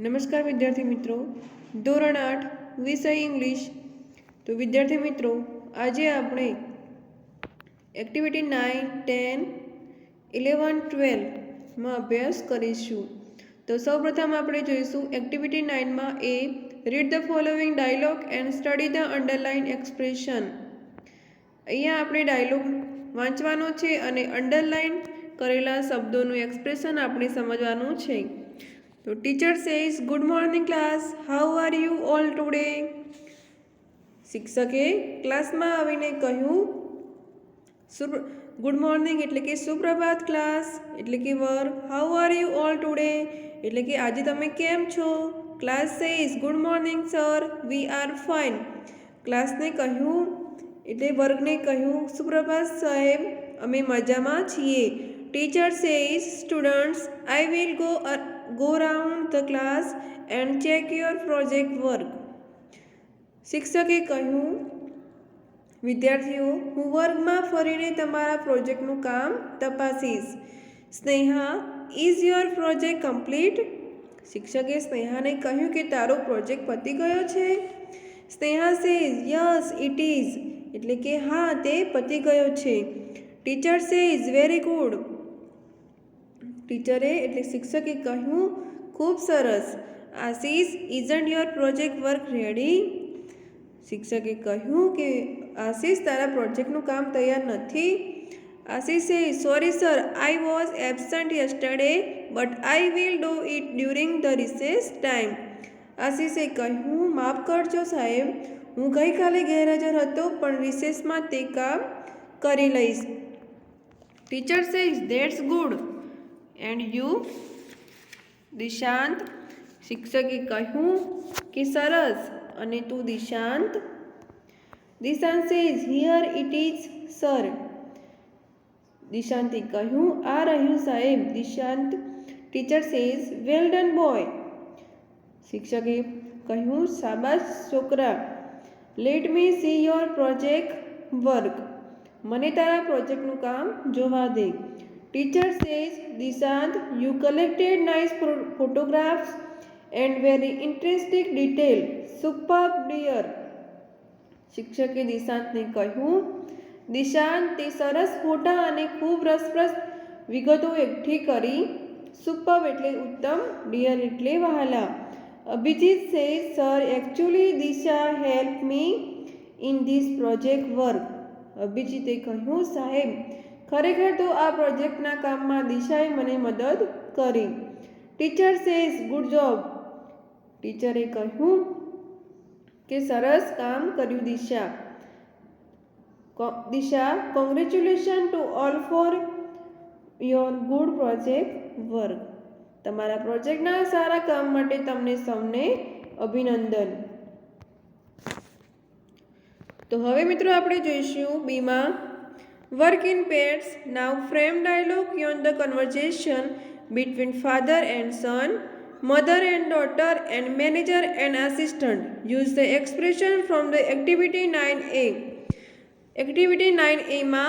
નમસ્કાર વિદ્યાર્થી મિત્રો, ધોરણ 8 વિષય ઇંગ્લિશ. તો વિદ્યાર્થી મિત્રો, આજે આપણે એક્ટિવિટી 9, 10, 11, 12માં અભ્યાસ કરીશું. તો સૌપ્રથમ આપણે જોઈશું એક્ટિવિટી 9માં એ read the following dialogue and study the underline expression. અહીંયા આપણે ડાયલોગ વાંચવાનો છે અને અંડરલાઇન કરેલા શબ્દોનું એક્સપ્રેશન આપણે સમજવાનું છે. તો teacher says good morning class, how are you all today. શિક્ષકે ક્લાસમાં આવીને કહ્યું ગુડ મોર્નિંગ એટલે કે સુપ્રભાત, ક્લાસ એટલે કે વર્ગ, how are you all today એટલે કે આજે તમે કેમ છો. Class says good morning sir, we are fine. ક્લાસને કહ્યું એટલે વર્ગને કહ્યું સુપ્રભાત સાહેબ, અમે મજામાં છીએ. Teacher says students, I will go round the class and check your project work. શિક્ષકે કહ્યું વિદ્યાર્થીઓ, હું વર્ગમાં ફરીને તમારા પ્રોજેક્ટનું કામ તપાસીશ. Sneha, is your project complete. શિક્ષકે સ્નેહાને કહ્યું કે તારો પ્રોજેક્ટ પતી ગયો છે. Sneha says yes it is એટલે કે હા, તે પતી ગયો છે. Teacher says very good. ટીચરે એટલે શિક્ષકે કહ્યું ખૂબ સરસ. Ashish, isn't your project work ready. શિક્ષકે કહ્યું કે આશીષ, તારા પ્રોજેક્ટનું કામ તૈયાર નથી. આશીષે sorry sir, I was absent yesterday but I will do it during the recess time. આશીષે કહ્યું માફ કરજો સાહેબ, હું ગઈકાલે ગેરહાજર હતો પણ રિસેસમાં તે કામ કરી લઈશ. Teacher says that's good and you Dishant. શિક્ષકે કહ્યું કે સરસ, અને તું Dishant. Dishant says here it is sir. દિશાંતે કહ્યું આ રહ્યું સાહેબ. Dishant. Teacher says well done boy. શિક્ષકે કહ્યું શાબાશ છોકરા. Let me see your project work. મને તારા પ્રોજેક્ટનું કામ જોવા દે. Teacher says, Dishant, you collected nice photographs and very interesting detail. Superb dear. શિક્ષકે દિશાંતને કહ્યું દિશાંત, તે સરસ ફોટા અને ખૂબ રસપ્રદ વિગતો એકઠી કરી. સુપર્બ એટલે ઉત્તમ, ડિયર એટલે વહાલા. Abhijit says sir, actually Disha help me in this project work. અભિજીતે કહ્યું સાહેબ, ખરેખર તો આ પ્રોજેક્ટના કામમાં દિશાએ મને મદદ કરી. Teacher says good job. ટીચરે કહ્યું કે સરસ કામ કર્યું Disha. Disha, congratulation to all for your good project work. તમારા પ્રોજેક્ટના સારા કામ માટે તમને સૌને અભિનંદન. તો હવે મિત્રો આપણે જોઈશું બીમાં work in pairs. Now frame dialogue on the conversation between father and son, mother and daughter, and manager and assistant. Use the expression from the activity 9a. Activity 9a માં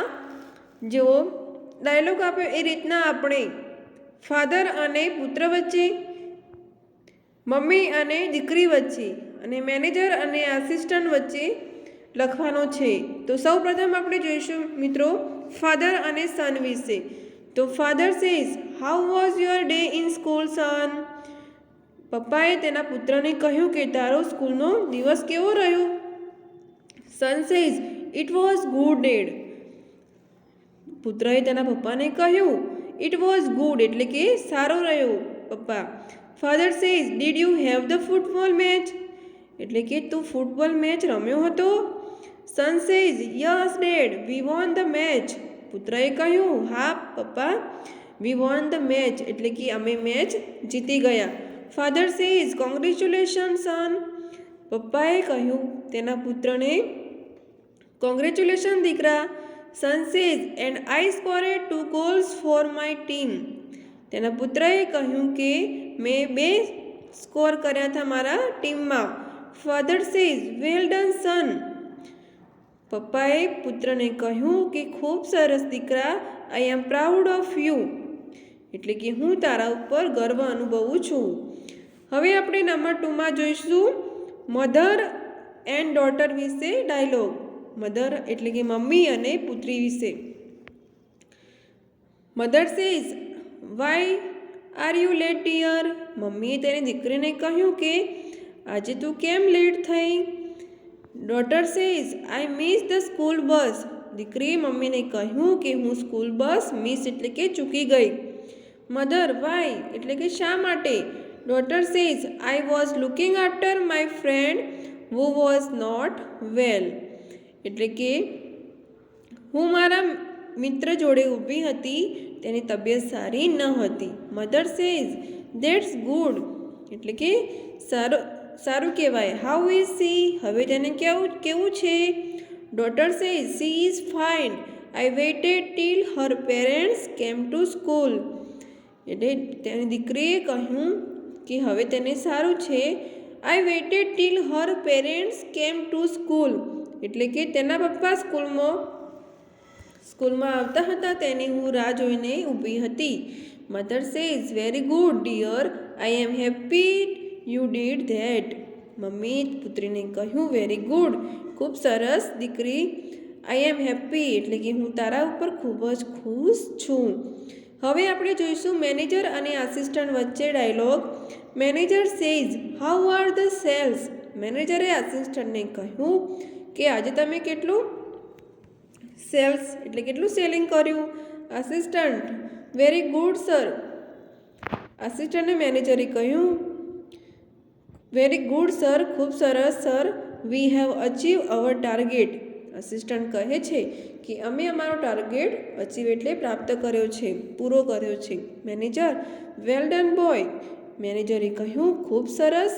જો ડાયલોગ આપ્યો એ રીતના આપણે ફાધર અને પુત્ર વચ્ચે, mummy અને દીકરી વચ્ચે અને મેનેજર અને આસિસ્ટન્ટ વચ્ચે લખવાનો છે. તો સૌ પ્રથમ આપણે જોઈશું મિત્રો ફાધર અને સન વિશે. તો father says how was your day in school son. પપ્પાએ તેના પુત્રને કહ્યું કે તારો સ્કૂલનો દિવસ કેવો રહ્યો. Son says it was good dad. પુત્રએ તેના પપ્પાને કહ્યું ઇટ વોઝ ગુડ એટલે કે સારો રહ્યો પપ્પા. Father says did you have the football match એટલે કે તું ફૂટબોલ મેચ રમ્યો હતો. Son says yes dad, we won the match. પુત્રએ કહ્યું હા પપ્પા, વી વોન ધ મેચ એટલે કે અમે મેચ જીતી ગયા. Father says congratulation son. પપ્પાએ કહ્યું તેના પુત્રને કોંગ્રેચ્યુલેશન દીકરા. Son says and I scored 2 goals for my team. તેના પુત્રએ કહ્યું કે મેં 2 સ્કોર કર્યા હતા મારા ટીમમાં. ફાધર સેઝ વેલ ડન સન. પપ્પાએ પુત્રને કહ્યું કે ખૂબ સરસ દીકરા, આઈ એમ પ્રાઉડ ઓફ યુ એટલે કે હું તારા ઉપર ગર્વ અનુભવું છું. હવે આપણે નંબર 2માં જોઈશું મધર એન્ડ ડોટર વિશે ડાયલોગ. મધર એટલે કે મમ્મી અને પુત્રી વિશે. Mother says why are you late dear. મમ્મીએ તેની દીકરીને કહ્યું કે આજે તું કેમ લેટ થઈ. Daughter says I miss the school bus. દીકરીએ મમ્મીને કહ્યું કે હું સ્કૂલ બસ મિસ એટલે કે ચૂકી ગઈ. મધર વાય એટલે કે શા માટે. Daughter says I was looking after my friend who was not well. એટલે કે હું મારા મિત્ર જોડે ઊભી હતી, તેની તબિયત સારી ન હતી. મધર સેઝ ધેટ્સ ગુડ એટલે કે સારું કહેવાય. How is she. હવે તેને કેવું છે. Daughter says she is fine. I waited till her parents came to school. એટલે તેની દીકરીએ કહ્યું કે હવે તેને સારું છે. I waited till her parents came to school. એટલે કે તેના પપ્પા સ્કૂલમાં આવતા હતા, તેની હું રાહ જોઈને ઊભી હતી. Mother says very good dear. I am happy you did that. Mummy પુત્રીને કહ્યું વેરી ગુડ ખૂબ સરસ દીકરી. આઈ એમ હેપી એટલે કે હું તારા ઉપર ખૂબ જ ખુશ છું. હવે આપણે જોઈશું મેનેજર અને આસિસ્ટન્ટ વચ્ચે dialogue. Manager says how are the sales. મેનેજરે આસિસ્ટન્ટને કહ્યું કે આજે તમે કેટલું સેલિંગ કર્યું. Assistant very good sir. આસિસ્ટન્ટને મેનેજરે કહ્યું વેરી ગુડ સર ખૂબ સરસ sir. We have achieve our target. Assistant કહે છે કે અમે અમારો ટાર્ગેટ અચીવ એટલે પ્રાપ્ત કર્યો છે, પૂરો કર્યો છે. મેનેજર વેલ ડન બોય. મેનેજરે કહ્યું ખૂબ સરસ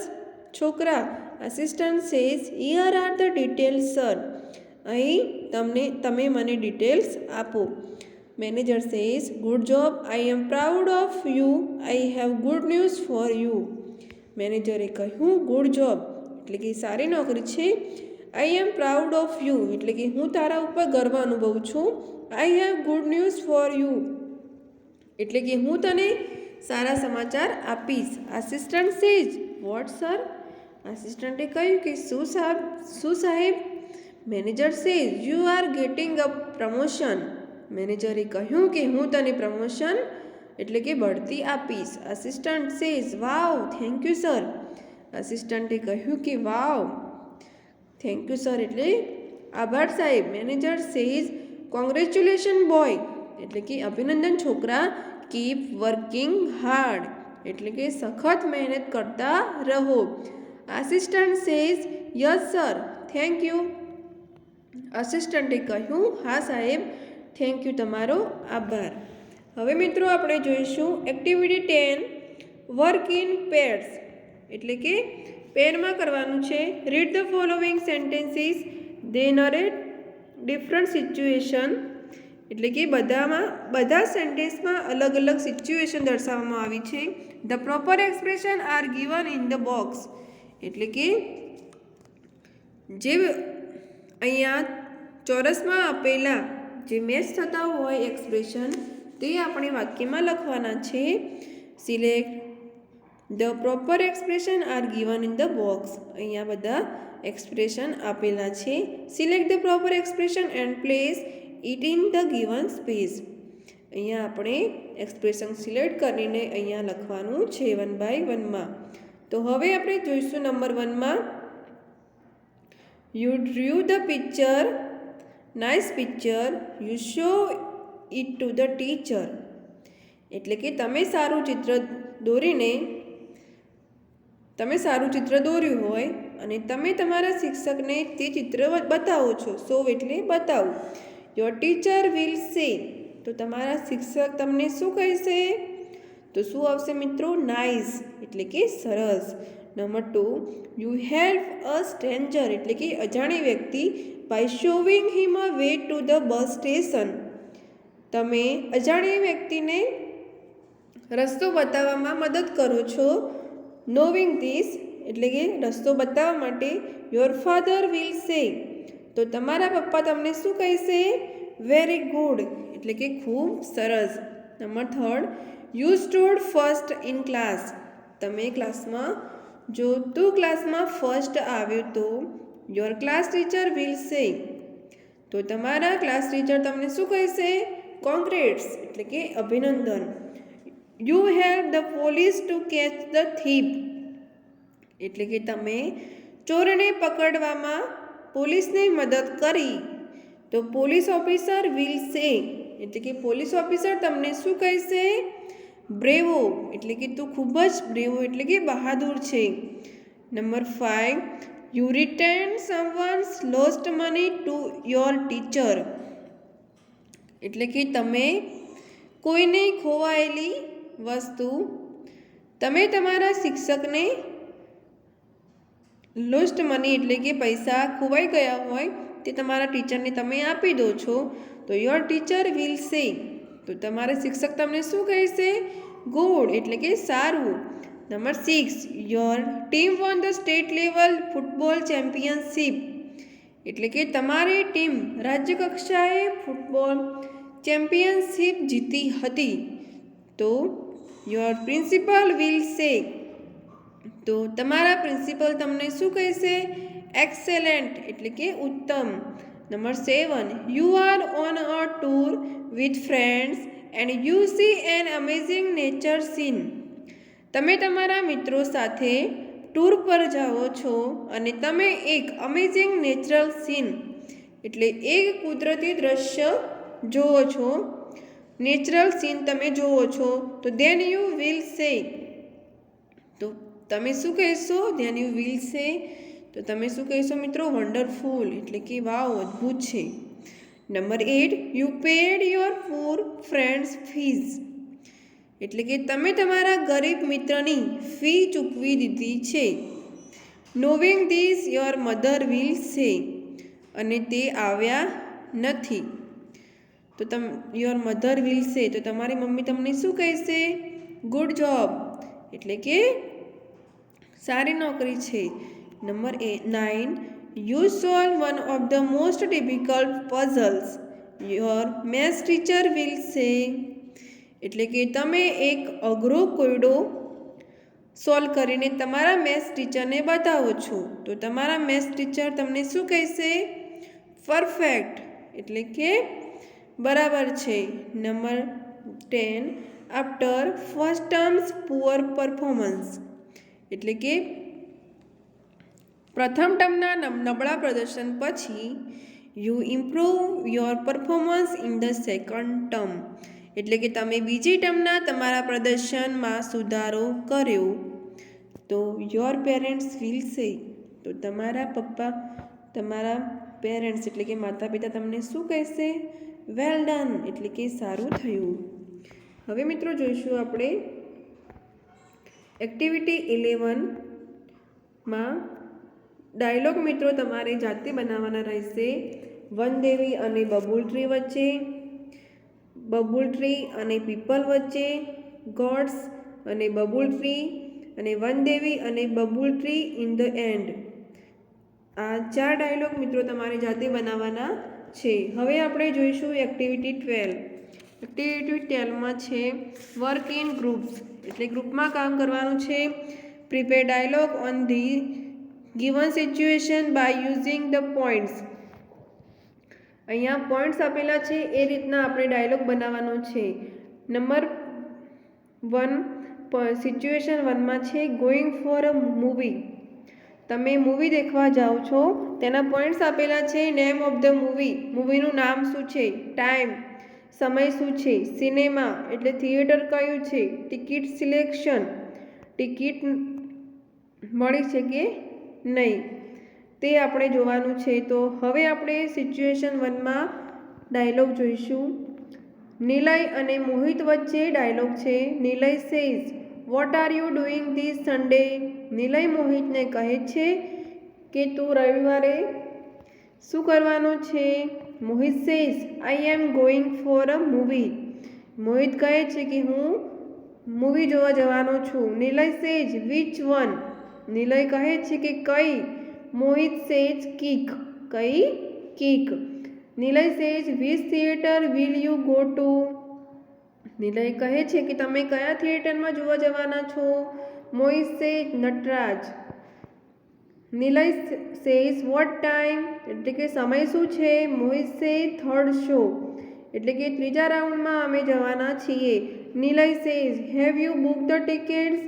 છોકરા. Assistant says here are the details sir. અહીં તમે મને ડિટેલ્સ આપો. Manager says good job. I M proud of you. I have good news for you. મેનેજરે કહ્યું ગુડ જોબ એટલે કે સારી નોકરી છે. આઈ એમ પ્રાઉડ ઓફ યુ એટલે કે હું તારા ઉપર ગર્વ અનુભવું છું. I have good news for you એટલે કે હું તને સારા સમાચાર આપીશ. Assistant says what sir. આસિસ્ટન્ટે કહ્યું કે શું સાહેબ. Manager says you are getting a promotion. મેનેજરે કહ્યું કે હું તને પ્રમોશન એટલે કે બઢતી આપીશ. Assistant says wow thank you sir. આસિસ્ટન્ટે કહ્યું કે વાવ થેન્ક યુ સર એટલે આભાર સાહેબ. મેનેજર સેઝ કોંગ્રેચ્યુલેશન બોય એટલે કે અભિનંદન છોકરા. કીપ વર્કિંગ હાર્ડ એટલે કે સખત મહેનત કરતા રહો. Assistant says yes sir thank you. આસિસ્ટન્ટે કહ્યું હા સાહેબ થેન્ક યુ તમારો આભાર. હવે મિત્રો આપણે જોઈશું એક્ટિવિટી 10 વર્ક ઇન પેર્સ એટલે કે પેરમાં કરવાનું છે. Read the following sentences. They narrate different situation એટલે કે બધા સેન્ટેન્સમાં અલગ અલગ સિચ્યુએશન દર્શાવવામાં આવી છે. The proper expression R given in the box એટલે કે જે અહીંયા ચોરસમાં આપેલા જે મેચ થતા હોય એક્સપ્રેશન તે આપણે વાક્યમાં લખવાના છે. Select the proper expression R given in the box. અહીંયા બધા એક્સપ્રેશન આપેલા છે. Select the proper expression and place it in the given space. અહીંયા આપણે એક્સપ્રેશન સિલેક્ટ કરીને અહીંયા લખવાનું છે 1 by 1માં. તો હવે આપણે જોઈશું નંબર 1માં. You drew the picture nice picture. You show it to the teacher એટલે કે તમે સારું ચિત્ર દોર્યું હોય અને તમે તમારા શિક્ષકને તે ચિત્ર બતાવો છો. શો એટલે બતાવું. યોર ટીચર વિલ સે તો તમારા શિક્ષક તમને શું કહેશે. તો શું આવશે મિત્રો નાઇસ એટલે કે સરસ. Number 2 you help a stranger એટલે કે અજાણી વ્યક્તિ by showing him a way to the bus station. તમે અજાણી વ્યક્તિને રસ્તો બતાવવામાં મદદ કરો છો. નોવિંગ ધીસ એટલે કે રસ્તો બતાવવા માટે યોર ફાધર વિલ સે તો તમારા પપ્પા તમને શું કહેશે વેરી ગુડ એટલે કે ખૂબ સરસ. Number 3 you stood first in class તમે ક્લાસમાં જો તું ક્લાસમાં ફર્સ્ટ આવ્યો તો યોર ક્લાસ ટીચર વિલ સે, તો તમારા ક્લાસ ટીચર તમને શું કહેશે? કોંગ્રેટ્સ એટલે કે અભિનંદન. You help the police to catch the thief, એટલે કે તમે ચોરને પકડવામાં પોલીસને મદદ કરી, તો પોલીસ ઓફિસર વિલ સે, એટલે કે પોલીસ ઓફિસર તમને શું કહેશે? બ્રેવો, એટલે કે તું ખૂબ જ બ્રેવો એટલે કે બહાદુર છે. Number 5, you return સમવન્સ lost money to your teacher, એટલે કે તમે કોઈને ખોવાયેલી વસ્તુ તમે તમારા શિક્ષકને લોસ્ટ મની એટલે કે પૈસા ખોવાઈ ગયા હોય તે તમારા ટીચરને તમે આપી દો છો, તો યોર ટીચર વિલ સે, તો તમારા શિક્ષક તમને શું કહેશે? ગુડ એટલે કે સારું. Number 6, your team won the state level football championship, એટલે કે તમારી ટીમ રાજ્ય કક્ષાએ ફૂટબોલ ચેમ્પિયનશિપ જીતી હતી, તો યોર પ્રિન્સિપલ વિલ સે, તો તમારા પ્રિન્સિપલ તમને શું કહેશે? એક્સેલન્ટ એટલે કે ઉત્તમ. Number 7, you are on a tour with friends and you C N amazing nature scene, તમે તમારા મિત્રો સાથે ટૂર પર જાઓ છો અને તમે એક અમેઝિંગ નેચરલ સીન એટલે એક કુદરતી દ્રશ્ય જુઓ છો, નેચરલ સીન તમે જુઓ છો, તો ધેન યુ વિલ સે, તો તમે શું કહેશો? ધેન યુ વિલ સે, તો તમે શું કહેશો મિત્રો? વન્ડરફુલ એટલે કે વાવ અદ્ભુત છે. Number 8, you paid your poor friend's fees, એટલે કે તમે તમારા ગરીબ મિત્રની ફી ચૂકવી દીધી છે. Knowing this your mother will સે, અને તે આવ્યા નથી, તો યોર મધર વિલ સે, તો તમારી મમ્મી તમને શું કહેશે? ગુડ જોબ એટલે કે સારી નોકરી છે. Number 9, you solve one of the most difficult puzzles, your maths teacher will સે, એટલે કે તમે એક અઘરો કોયડો સોલ્વ કરીને તમારા મેથ્સ ટીચરને બતાવો છો, તો તમારા મેથ્સ ટીચર તમને શું કહેશે? પરફેક્ટ એટલે કે બરાબર છે. Number 10, after first terms poor performance, એટલે કે પ્રથમ ટર્મના નબળા પ્રદર્શન પછી you improve your performance in the second term, એટલે કે તમે બીજી ટર્મના તમારા પ્રદર્શનમાં સુધારો કર્યો, તો યોર પેરેન્ટ્સ વિલ સે, તો તમારા પેરેન્ટ્સ એટલે કે માતા પિતા તમને શું કહેશે? વેલ ડન એટલે કે સારું થયું. હવે મિત્રો જોઈશું આપણે એક્ટિવિટી 11માં ડાયલોગ મિત્રો તમારે જાતે બનાવવાના રહેશે. વનદેવી અને બબુલ ટ્રી વચ્ચે, બબુલ ટ્રી અને પીપલ વચ્ચે, ગોડ્સ અને બબુલ ટ્રી, અને વનદેવી અને babul tree in the and. આ 4 ડાયલોગ મિત્રો તમારે જાતે બનાવવાના છે. હવે આપણે જોઈશું એક્ટિવિટી 12. એક્ટિવિટી 12માં છે વર્ક ઇન ગ્રુપ્સ, એટલે ગ્રુપમાં કામ કરવાનું છે. Prepare dialogue on the given situation by using the points, અહીંયા પોઈન્ટ્સ આપેલા છે એ રીતના આપણે ડાયલોગ બનાવવાનો છે. નંબર 1 સિચ્યુએશન 1માં છે ગોઈંગ ફોર અ મૂવી, તમે મૂવી દેખવા જાઓ છો, તેના પોઈન્ટ્સ આપેલા છે. નેમ ઓફ ધ મૂવી, મૂવીનું નામ શું છે, ટાઈમ સમય શું છે, સિનેમા એટલે થિયેટર કયું છે, ટિકિટ સિલેક્શન ટિકિટ મળી છે કે નહીં તે આપણે જોવાનું છે. તો હવે આપણે સિચ્યુએશન 1માં ડાયલોગ જોઈશું. નિલય અને મોહિત વચ્ચે ડાયલોગ છે. Nilay says what are you doing this Sunday, Nilay મોહિતને કહે છે કે તું રવિવારે શું કરવાનું છે. Mohit says I am going for a movie, Mohit કહે છે કે હું મૂવી જોવા જવાનો છું. Nilay says which one, Nilay કહે છે કે કઈ. મોહિત સેઝ કિક, કઈ Kick. Nilay says which theatre will you go to, Nilay કહે છે કે તમે કયા થિયેટરમાં જોવા જવાના છો. Mohit says Natraj. Nilay says what time? એટલે કે સમય શું છે? મોહિત સે થર્ડ શો એટલે કે ત્રીજા રાઉન્ડમાં અમે જવાના છીએ. Nilay says have you book the tickets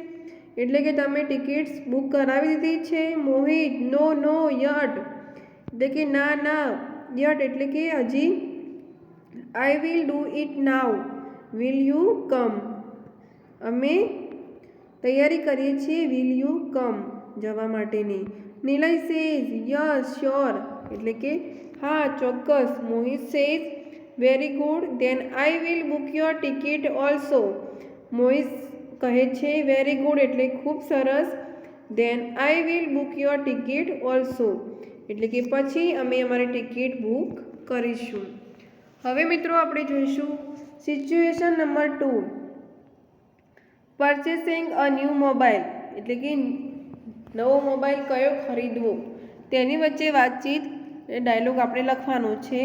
એટલે કે તમે ટિકિટ્સ બુક કરાવી દીધી છે. મોહિત નો નો યટ એટલે કે ના ના યટ એટલે કે હજી. I will do it now. Will you come અમે તૈયારી કરીએ છીએ. વિલ યુ કમ જવા માટેની. નિલય સેઝ યસ શ્યોર એટલે કે હા ચોક્કસ. Mohit says very good then I will book your ticket also. Mohit કહે છે વેરી ગુડ એટલે ખૂબ સરસ. Then I will book your ticket also એટલે કે પછી અમે અમારી ટિકિટ બુક કરીશું. હવે મિત્રો આપણે જોઈશું સિચ્યુએશન નંબર 2 પરચેસિંગ અ ન્યૂ મોબાઈલ એટલે કે નવો મોબાઈલ કયો ખરીદવો તેની વચ્ચે વાતચીત ડાયલોગ આપણે લખવાનો છે.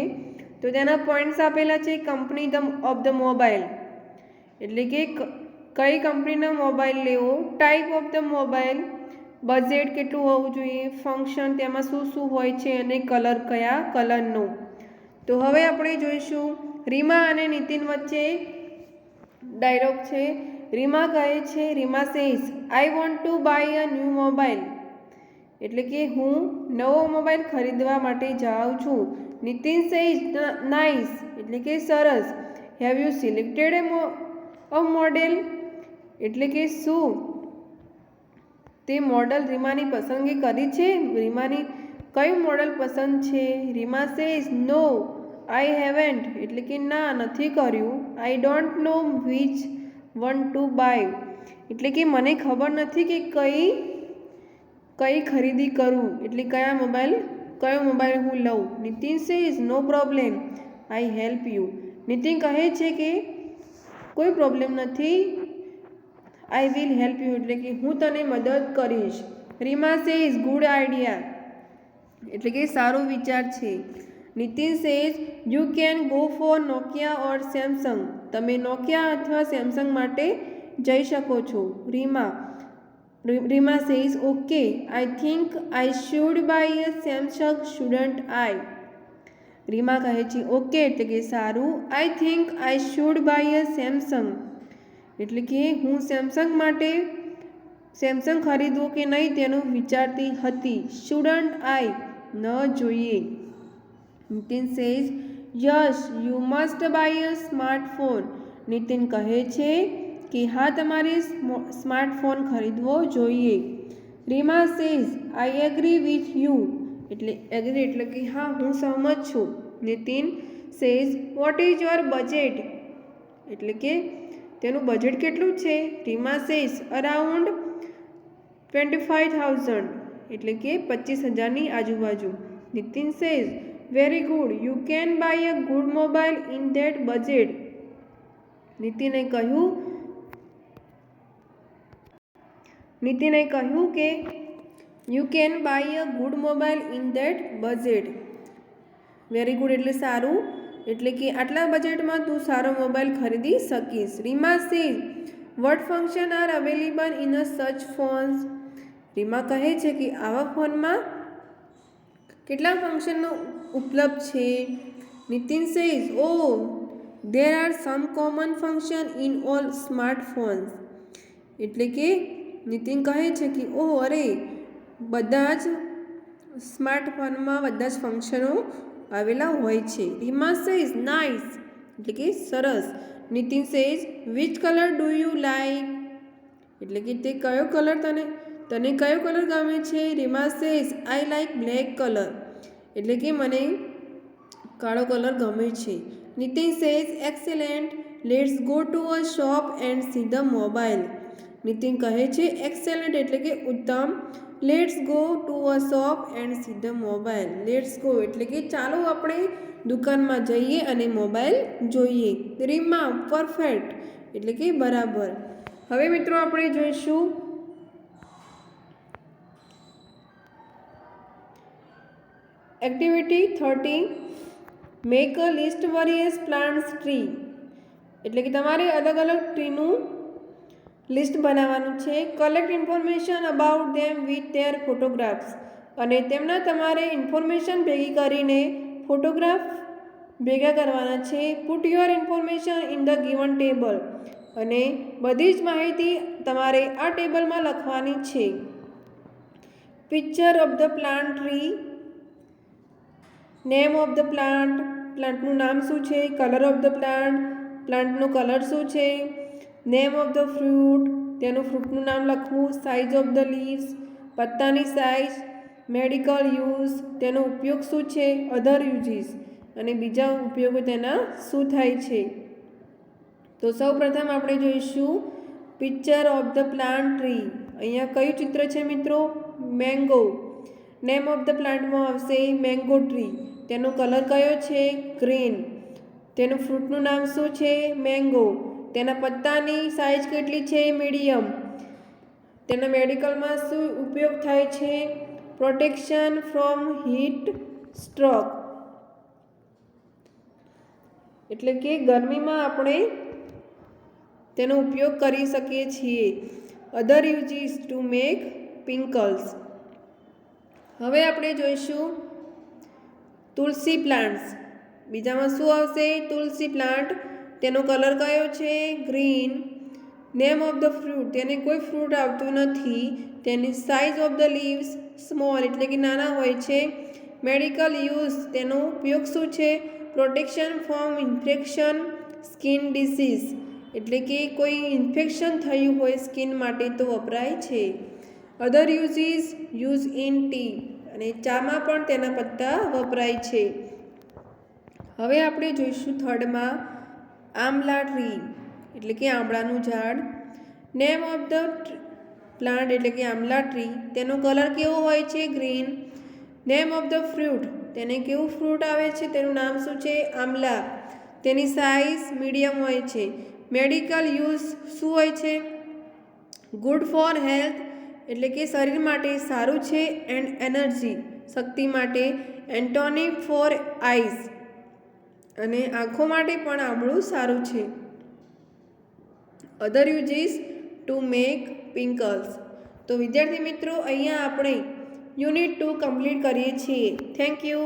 તો તેના પોઈન્ટ્સ આપેલા છે. કંપની ઓફ ધ મોબાઈલ એટલે કે કઈ કંપનીનો મોબાઈલ લેવો, type of the mobile, budget કેટલું હોવું જોઈએ, ફંક્શન તેમાં શું શું હોય છે અને કલર કયા કલરનો. તો હવે આપણે જોઈશું રીમા અને નીતિન વચ્ચે ડાયલોગ છે. રીમા કહે છે Rima says I want to buy a new mobile એટલે કે હું નવો મોબાઈલ ખરીદવા માટે જાઉં છું. નીતિન સેઝ નાઇસ એટલે કે સરસ. Have you selected a model એટલે કે શું તે મોડલ રીમાની પસંદગી કરી છે? રીમાની કયું મોડલ પસંદ છે? Rima says no I haven't એટલે કે ના નથી કર્યું. I don't know which one to buy એટલે કે મને ખબર નથી કે કઈ ખરીદી કરું એટલે કયો મોબાઈલ હું લઉં. Nitin says no problem I help you. Nitin કહે છે કે કોઈ પ્રોબ્લેમ નથી. આઈ વિલ હેલ્પ યુ એટલે કે હું તને મદદ કરીશ. રીમા સેઝ ગુડ આઈડિયા એટલે કે સારો વિચાર છે. Nitin says you can go for Nokia or Samsung તમે નોકિયા અથવા સેમસંગ માટે જઈ શકો છો. Rima says okay I think I should buy a Samsung shouldn't I. Rima કહે છે ઓકે એટલે કે સારું. I think I should buy a Samsung એટલે કે હું સેમસંગ ખરીદવું કે નહીં તેનું વિચારતી હતી. શુડન્ટ આઈ ન જોઈએ. Nitin says yes you must buy a smartphone. Nitin કહે છે કે હા તમારે સ્માર્ટફોન ખરીદવો જોઈએ. Reema says I agree with you એટલે એગ્રી એટલે કે હા હું સહમત છું. Nitin says what is your budget એટલે કે તેનું બજેટ કેટલું છે? રીમા સેઝ અરાઉન્ડ 25,000 એટલે કે 25,000ની આજુબાજુ. Nitin says very good you can by a good mobile in that budget. નીતિને કહ્યું કે you can by a good mobile in that budget. Very good એટલે સારું એટલે કે આટલા બજેટમાં તું સારો મોબાઈલ ખરીદી શકીશ. Rima says what function are available in a such phones. Rima કહે છે કે આવા ફોનમાં કેટલા ફંક્શનો ઉપલબ્ધ છે? Nitin says oh there are some common function in all smartphones એટલે કે નીતિન કહે છે કે ઓહ અરે બધા જ સ્માર્ટફોનમાં બધા જ ફંક્શનો આવેલા હોય છે. રીમા સેઝ નાઇસ એટલે કે સરસ. Nitin says which colour do you like એટલે કે તે કયો કલર તને કયો કલર ગમે છે? Rima says I like black colour એટલે કે મને કાળો કલર ગમે છે. Nitin says excellent let's go to a shop and see the mobile. Nitin કહે છે એક્સેલન્ટ એટલે કે ઉત્તમ. Let's go to a shop and see the mobile. Let's go એટલે કે ચાલો આપણે દુકાનમાં જઈએ અને મોબાઈલ જોઈએ. રીમા પરફેક્ટ એટલે કે બરાબર. હવે મિત્રો આપણે જોઈશું activity 30 make a list various plants tree એટલે કે તમારે અલગ અલગ ટ્રીનું લિસ્ટ બનાવવાનું છે. Collect information about them with their photographs, અને તેમના તમારે ઇન્ફોર્મેશન ભેગી કરીને ફોટોગ્રાફ ભેગા કરવાના છે. Put your information in the given table, અને બધી જ માહિતી તમારે આ ટેબલમાં લખવાની છે. Picture of the plant tree, name of the plant, પ્લાન્ટનું નામ શું છે. કલર ઓફ ધ પ્લાન્ટ, પ્લાન્ટનો કલર શું છે. નેમ ઓફ ધ ફ્રૂટ, તેનું ફ્રૂટનું નામ લખવું. સાઇઝ ઓફ ધ લીવ્સ, પત્તાની સાઇઝ. મેડિકલ યુઝ, તેનો ઉપયોગ શું છે. અધર યુઝીસ, અને બીજા ઉપયોગો તેના શું થાય છે. તો સૌ પ્રથમ આપણે જોઈશું picture of the plant tree. અહીંયા કયું ચિત્ર છે મિત્રો? મેંગો. નેમ ઓફ ધ પ્લાન્ટમાં આવશે મેંગો ટ્રી. તેનો કલર કયો છે? ગ્રીન. તેનું ફ્રૂટનું નામ શું છે? મેંગો. તેના પત્તાની સાઇઝ કેટલી છે? મીડિયમ. તેના મેડિકલમાં શું ઉપયોગ થાય છે? પ્રોટેક્શન ફ્રોમ હીટ સ્ટ્રોક, એટલે કે ગરમીમાં આપણે તેનો ઉપયોગ કરી શકીએ છીએ. અધર યુઝીસ ટુ મેક પિંકલ્સ. હવે આપણે જોઈશું તુલસી પ્લાન્ટ્સ. બીજામાં શું આવશે? તુલસી પ્લાન્ટ. તેનો કલર કયો છે? Green. Name of the fruit, તેને કોઈ ફ્રૂટ આવતું નથી. તેની size of the leaves small, એટલે કે નાના હોય છે. મેડિકલ યુઝ, તેનો ઉપયોગ શું છે? Protection from infection, skin disease, એટલે કે કોઈ ઇન્ફેક્શન થયું હોય સ્કિન માટે તો વપરાય છે. અધર યુઝીસ, યુઝ ઇન ટી, અને ચામાં પણ તેના પત્તા વપરાય છે. હવે આપણે જોઈશું થર્ડમાં આમલા ટ્રી, એટલે કે આંબળાનું ઝાડ. નેમ ઓફ ધ પ્લાન્ટ, એટલે કે આમલા ટ્રી. તેનો કલર કેવો હોય છે? Green. Name of the fruit, તેને કેવું ફ્રૂટ આવે છે? તેનું નામ શું છે? આમલા. તેની સાઇઝ મીડિયમ હોય છે. મેડિકલ યુઝ શું હોય છે? ગુડ ફોર હેલ્થ, એટલે કે શરીર માટે સારું છે. એન્ડ એનર્જી, શક્તિ માટે. એન્ટોનિક ફોર આઈઝ, અને આંખો માટે પણ આમળું સારું છે. અધર યુઝીસ ટુ મેક પિંકલ્સ. તો વિદ્યાર્થી મિત્રો, અહીંયા આપણે યુનિટ 2 કમ્પ્લીટ કરીએ છીએ. Thank you.